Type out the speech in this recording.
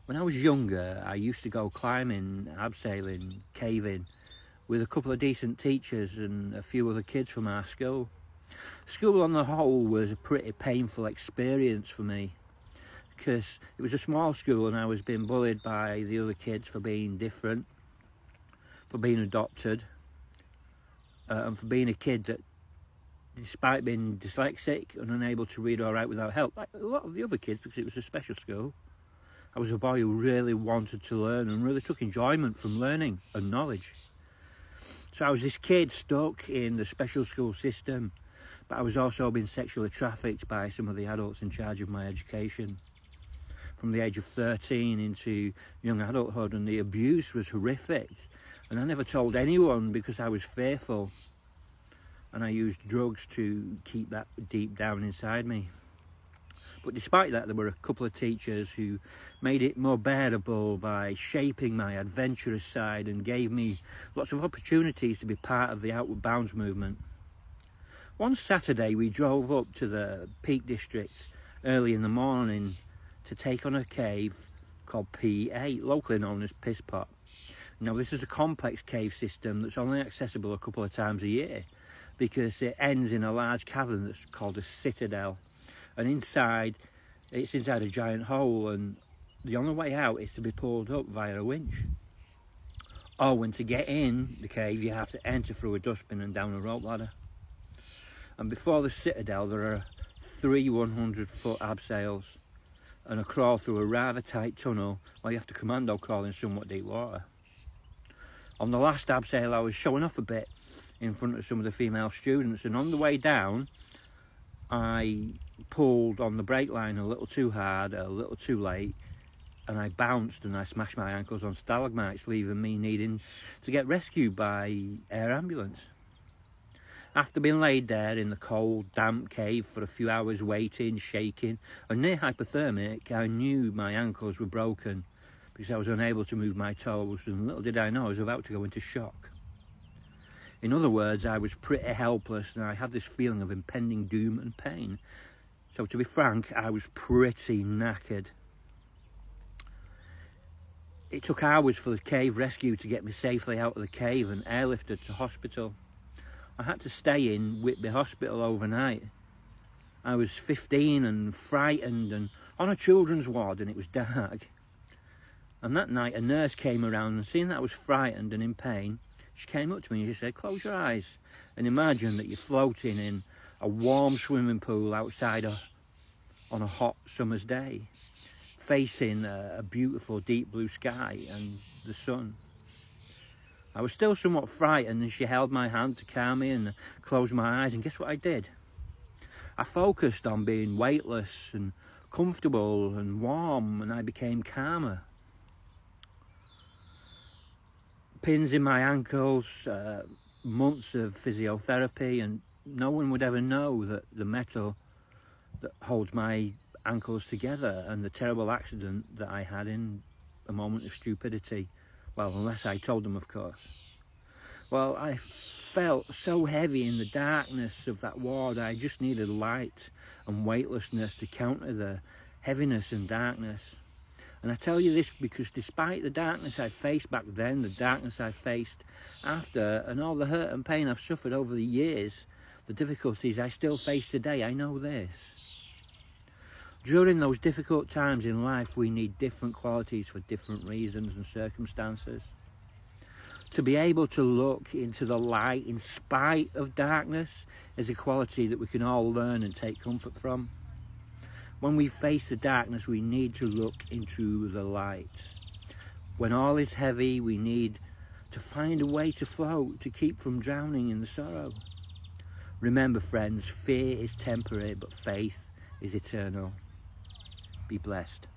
When I was younger, I used to go climbing, abseiling, caving with a couple of decent teachers and a few other kids from our school. School on the whole was a pretty painful experience for me because it was a small school and I was being bullied by the other kids for being different, for being adopted, and for being a kid that, despite being dyslexic and unable to read or write without help, like a lot of the other kids, because it was a special school, I was a boy who really wanted to learn and really took enjoyment from learning and knowledge. So I was this kid stuck in the special school system, but I was also being sexually trafficked by some of the adults in charge of my education from the age of 13 into young adulthood, and the abuse was horrific. And I never told anyone because I was fearful, and I used drugs to keep that deep down inside me. But despite that, there were a couple of teachers who made it more bearable by shaping my adventurous side and gave me lots of opportunities to be part of the Outward Bounds movement. One Saturday we drove up to the Peak District early in the morning to take on a cave called P8, locally known as Piss Pot. Now, this is a complex cave system that's only accessible a couple of times a year because it ends in a large cavern that's called a Citadel. And it's inside a giant hole, and the only way out is to be pulled up via a winch. Oh, and to get in the cave, you have to enter through a dustbin and down a rope ladder. And before the Citadel, there are 3 100-foot abseils and a crawl through a rather tight tunnel where you have to commando crawl in somewhat deep water. On the last abseil, I was showing off a bit in front of some of the female students, and on the way down, I pulled on the brake line a little too hard, a little too late, and I bounced and I smashed my ankles on stalagmites, leaving me needing to get rescued by air ambulance. After being laid there in the cold, damp cave for a few hours waiting, shaking, and near hypothermic, I knew my ankles were broken because I was unable to move my toes, and little did I know I was about to go into shock. In other words, I was pretty helpless and I had this feeling of impending doom and pain. So to be frank, I was pretty knackered. It took hours for the cave rescue to get me safely out of the cave and airlifted to hospital. I had to stay in Whitby Hospital overnight. I was 15 and frightened and on a children's ward, and it was dark. And that night a nurse came around, and seeing that I was frightened and in pain, she came up to me and she said, "Close your eyes and imagine that you're floating in a warm swimming pool outside on a hot summer's day, facing a beautiful deep blue sky and the sun." I was still somewhat frightened, and she held my hand to calm me and closed my eyes, and guess what I did? I focused on being weightless and comfortable and warm, and I became calmer. Pins in my ankles, months of physiotherapy, and no one would ever know that the metal that holds my ankles together and the terrible accident that I had in a moment of stupidity. Well, unless I told them, of course. Well, I felt so heavy in the darkness of that ward. I just needed light and weightlessness to counter the heaviness and darkness. And I tell you this because despite the darkness I faced back then, the darkness I faced after, and all the hurt and pain I've suffered over the years, the difficulties I still face today, I know this. During those difficult times in life, we need different qualities for different reasons and circumstances. To be able to look into the light in spite of darkness is a quality that we can all learn and take comfort from. When we face the darkness, we need to look into the light. When all is heavy, we need to find a way to float, to keep from drowning in the sorrow. Remember, friends, fear is temporary, but faith is eternal. Be blessed.